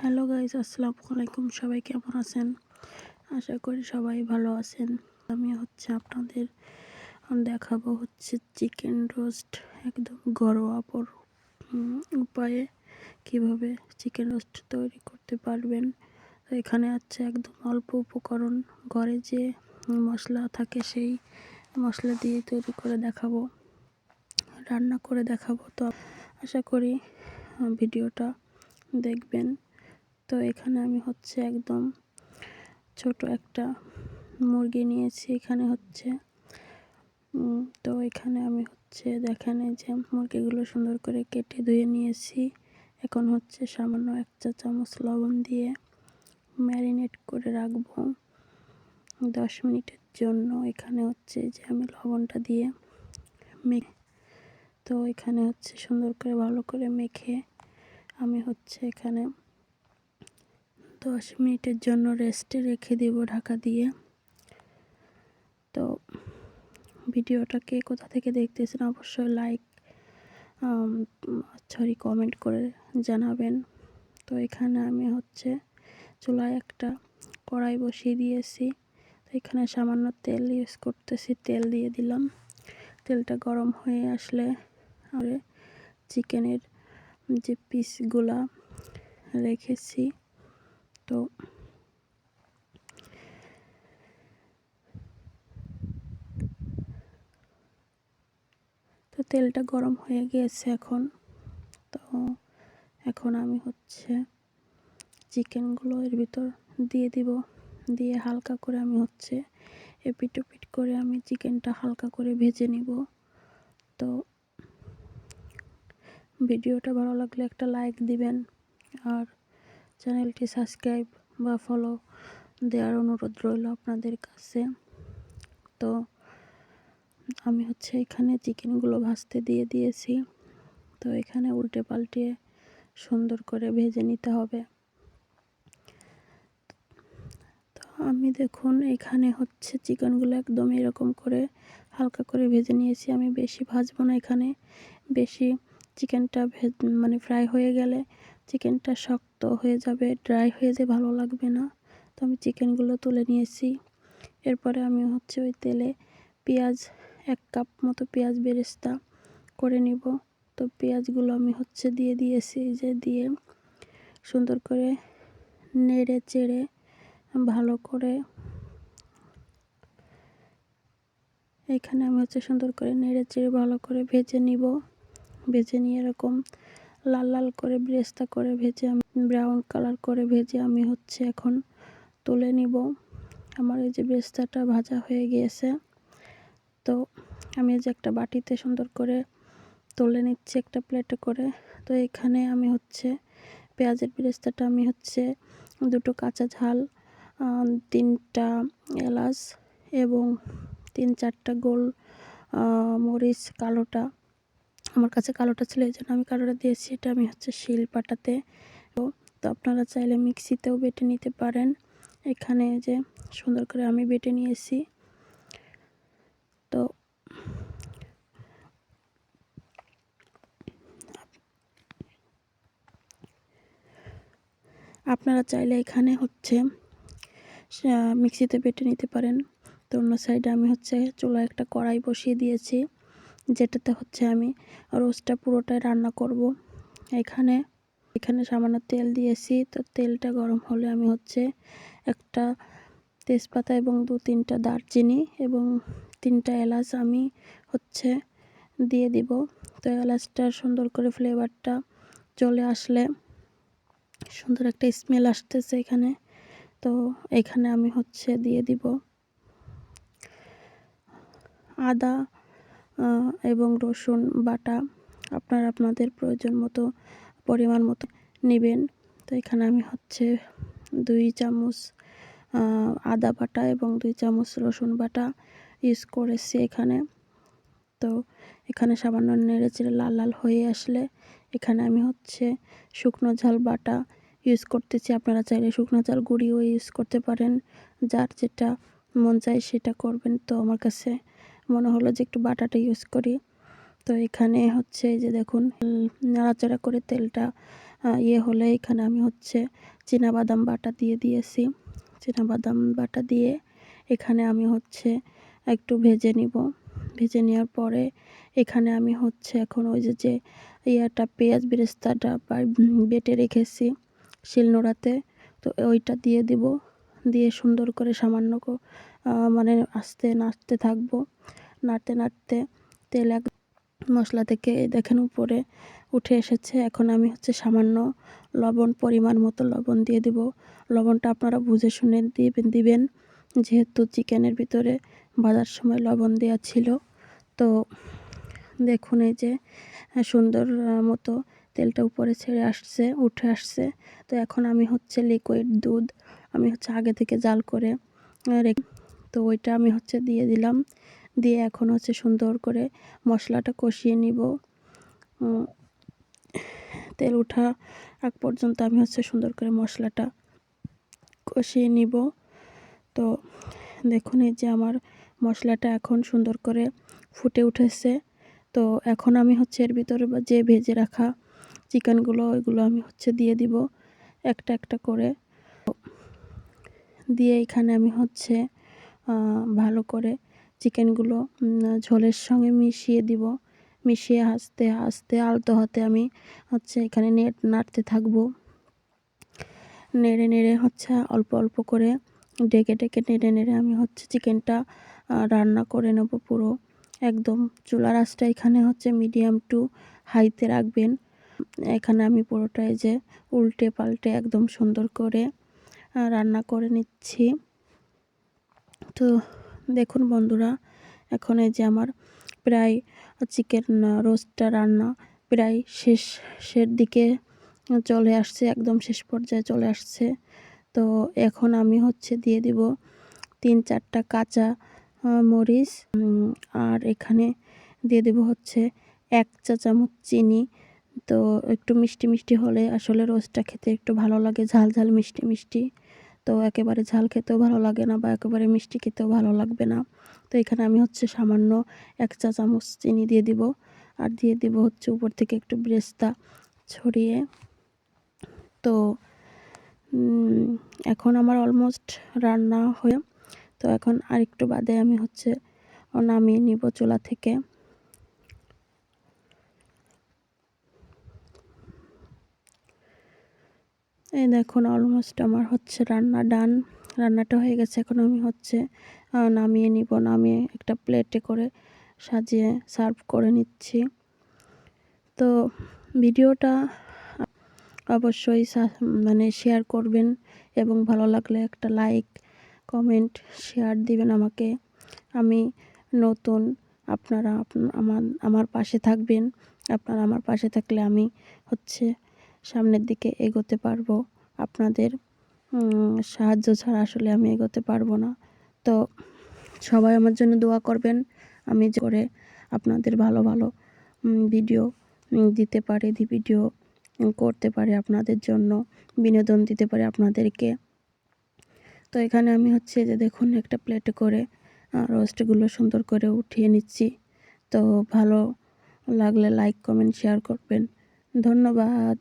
Hello guys, আসসালামু আলাইকুম। সবাই কেমন আছেন? আশা করি সবাই ভালো আছেন। আমি আপনাদের দেখাবো চিকেন রোস্ট একদম ঘরোয়া উপায়ে কিভাবে চিকেন রোস্ট তৈরি করতে পারবেন। তো এখানে একদম অল্প উপকরণ, ঘরে যে মশলা থাকে সেই মশলা দিয়ে তৈরি করে দেখাবো, রান্না করে দেখাবো। তো আশা করি ভিডিওটা দেখবেন। তো এখানে আমি একদম ছোট একটা মুরগি নিয়েছি। এখানে তো এখানে আমি দেখেন, এই যে মুরগিগুলো সুন্দর করে কেটে ধুয়ে নিয়েছি। এখন সামান্য 1 চা চামচ লবণ দিয়ে ম্যারিনেট করে রাখবো 10 মিনিটের জন্য। এখানে যে আমি লবণটা দিয়ে তো এখানে সুন্দর করে ভালো করে মেখে আমি এখানে 10 মিনিটের জন্য রেস্টে রেখে দেব ঢাকা দিয়ে। তো ভিডিওটা কে কোথা থেকে দেখতেছেন অবশ্যই কমেন্ট করে জানাবেন। তো এখানে আমি চুলায় একটা কড়াই বসিয়ে দিয়েছি। তো এখানে সামান্য তেল ইউজ করতেছি, তেল দিয়ে দিলাম। তেলটা গরম হয়ে আসলে চিকেনের যে পিসগুলা রেখেছি তো তেলটা গরম হয়ে গিয়েছে এখন আমি চিকেনগুলো এর ভিতর দিয়ে দিব। দিয়ে হালকা করে আমি এপিট ওপিট করে আমি চিকেনটা হালকা করে ভেজে নিব। তো ভিডিওটা ভালো লাগলে একটা লাইক দিবেন, আর চ্যানেলটি সাবস্ক্রাইব বা ফলো দেওয়ার অনুরোধ রইল আপনাদের কাছে। তো আমি এখানে চিকেনগুলো ভাজতে দিয়ে দিয়েছি। তো এখানে উল্টে পাল্টিয়ে সুন্দর করে ভেজে নিতে হবে। তো আমি দেখুন এখানে চিকেনগুলো একদম এরকম করে হালকা করে ভেজে নিয়েছি। আমি বেশি ভাজবো না। এখানে বেশি চিকেনটা ফ্রাই হয়ে গেলে চিকেনটা শক্ত হয়ে যাবে, ড্রাই হয়ে যে ভালো লাগবে না। তো আমি চিকেনগুলো তুলে নিয়েছি। এরপরে আমি ওই তেলে পেঁয়াজ 1 কাপ মতো পেঁয়াজ বেরেস্তা করে নিব। তো পেঁয়াজগুলো আমি দিয়ে দিয়েছি, দিয়ে সুন্দর করে নেড়ে চেড়ে ভালো করে এখানে আমি সুন্দর করে নেড়ে চেড়ে ভালো করে ভেজে নিব। ভেজে নিয়ে এরকম লাল লাল করে বেরেস্তা করে ভেজে আমি ব্রাউন কালার করে ভেজে আমি এখন তুলে নিব। আমার এই যে বেরেস্তাটা ভাজা হয়ে গিয়েছে। তো আমি যে একটা বাটিতে সুন্দর করে তুলে নিচ্ছি একটা প্লেটে করে। তো এখানে আমি পেঁয়াজের বেরেস্তাটা আমি 2টো কাঁচা ঝাল, 3টা এলাচ এবং 3-4টা গোল মরিচ, কালোটা আমার কাছে কালোটা ছিল, এই জন্য আমি কালোটা দিয়েছি। এটা আমি শিলপাটাতে। তো আপনারা চাইলে মিক্সিতেও বেটে নিতে পারেন। এখানে যে সুন্দর করে আমি বেটে নিয়েছি। তো আপনারা চাইলে এখানে মিক্সিতে বেটে নিতে পারেন। তো অন্য সাইডে আমি চুলায় একটা কড়াই বসিয়ে দিয়েছি, যেটাতে আমি রোস্টটা পুরোটাই রান্না করব। এখানে সামান্য তেল দিয়েছি। তো তেলটা গরম হলে আমি একটা তেজপাতা এবং 2-3টা দারচিনি এবং 3টা এলাচ আমি দিয়ে দিব। তো এলাচটার সুন্দর করে ফ্লেভারটা চলে আসলে সুন্দর একটা স্মেল আসতেছে এখানে। তো এখানে আমি দিয়ে দিব আদা এবং রসুন বাটা। আপনারা আপনাদের প্রয়োজন মতো পরিমাণ মতো নেবেন। তো এখানে আমি 2 চামচ আদা বাটা এবং 2 চামচ রসুন বাটা ইউজ করেছি এখানে। তো এখানে সামান্য নেড়েচেড়ে লাল লাল হয়ে আসলে এখানে আমি শুকনো ঝাল বাটা ইউজ করতেছি। আপনারা চাইলে শুকনো ঝাল গুঁড়িও ইউজ করতে পারেন, যার যেটা মন চায় সেটা করবেন। তো আমার কাছে মনে হলো যে একটু বাটাটা ইউজ করি। তো এখানে এই যে দেখুন নাড়াচাড়া করে তেলটা ইয়ে হলে এখানে আমি হচ্ছে চীনাবাদাম বাটা দিয়ে দিয়েছি। চীনাবাদাম বাটা দিয়ে এখানে আমি হচ্ছে একটু ভেজে নিব। ভেজে নেওয়ার পরে এখানে আমি হচ্ছে এখন ওই যে ইয়াটা পেঁয়াজ বেরেস্তাটা বেটে রেখেছি শিলনোড়াতে, তো ওইটা দিয়ে দিব। দিয়ে সুন্দর করে সামান্য মানে আস্তে নাড়তে থাকবো। নাড়তে নাড়তে তেল মশলা থেকে দেখেন উপরে উঠে এসেছে। এখন আমি হচ্ছে সামান্য লবণ, পরিমাণ মতো লবণ দিয়ে দিব। লবণটা আপনারা বুঝে শুনে দিবেন, যেহেতু চিকেনের ভিতরে ভাজার সময় লবণ দেওয়া ছিল। তো দেখুন এই যে সুন্দর মতো তেলটা উপরে ছেড়ে আসছে, উঠে আসছে। তো এখন আমি হচ্ছে লিকুইড দুধ আমি হচ্ছে আগে থেকে জাল করে তো ওইটা আমি হচ্ছে দিয়ে দিলাম। দিয়ে এখন হচ্ছে সুন্দর করে মশলাটা কষিয়ে নিব। তেল ওঠা আগ পর্যন্ত আমি হচ্ছে সুন্দর করে মশলাটা কষিয়ে নিব। তো দেখুন এই যে আমার মশলাটা এখন সুন্দর করে ফুটে উঠেছে। তো এখন আমি হচ্ছে এর ভিতরে যে ভেজে রাখা চিকেনগুলো ওইগুলো আমি হচ্ছে দিয়ে দিব একটা একটা করে। দিয়ে এখানে আমি হচ্ছে ভালো করে চিকেনগুলো ঝোলের সঙ্গে মিশিয়ে দিব। মিশিয়ে আস্তে আস্তে আলতো হাতে আমি হচ্ছে এখানে নাড়তে থাকবো। নেড়ে নেড়ে হচ্ছে অল্প অল্প করে ডেকে ডেকে নেড়ে নেড়ে আমি হচ্ছে চিকেনটা রান্না করে নেব পুরো একদম। চুলার আঁচটা এখানে হচ্ছে মিডিয়াম টু হাইতে রাখবেন। এখানে আমি পুরোটাই যে উল্টে পাল্টে একদম সুন্দর করে রান্না করে নিচ্ছি। তো দেখুন বন্ধুরা, এখন এই যে আমার প্রায় চিকেন রোস্টটা রান্না প্রায় শেষের দিকে চলে আসছে, একদম শেষ পর্যায়ে চলে আসছে। তো এখন আমি হচ্ছে দিয়ে দিব 3-4টা কাঁচা মরিচ, আর এখানে দিয়ে দেব হচ্ছে 1 চা চামচ চিনি। তো একটু মিষ্টি মিষ্টি হলে আসলে রোস্টটা খেতে একটু ভালো লাগে, ঝাল ঝাল মিষ্টি মিষ্টি। তো একেবারে ঝাল খেতেও ভালো লাগে না বা একেবারে মিষ্টি খেতেও ভালো লাগবে না। তো এখানে আমি হচ্ছে সামান্য 1 চা চামচ চিনি দিয়ে দিব। আর দিয়ে দিব হচ্ছে উপর থেকে একটু বেরেস্তা ছড়িয়ে। তো এখন আমার অলমোস্ট রান্না হয়ে, তো এখন আরেকটু বাদে আমি হচ্ছে নামিয়ে নিব চুলা থেকে। এই দেখুন অলমোস্ট আমার হচ্ছে রান্না ডান, রান্নাটা হয়ে গেছে। এখন আমি হচ্ছে নামিয়ে নিব, নামিয়ে একটা প্লেটে করে সাজিয়ে সার্ভ করে নিচ্ছি। তো ভিডিওটা অবশ্যই মানে শেয়ার করবেন এবং ভালো লাগলে একটা লাইক কমেন্ট শেয়ার দিবেন আমাকে। আমি নতুন, আপনারা আমার পাশে থাকবেন। আপনারা আমার পাশে থাকলে আমি হচ্ছে সামনের দিকে এগোতে পারবো। আপনাদের সাহায্য ছাড়া আসলে আমি এগোতে পারবো না। তো সবাই আমার জন্য দোয়া করবেন, আমি করে আপনাদের ভালো ভালো ভিডিও দিতে পারি, ভিডিও করতে পারি, আপনাদের জন্য বিনোদন দিতে পারি আপনাদেরকে। তো এখানে আমি হচ্ছে যে দেখুন একটা প্লেটে করে রোস্টগুলো সুন্দর করে উঠিয়ে নিচ্ছি। তো ভালো লাগলে লাইক কমেন্ট শেয়ার করবেন। ধন্যবাদ।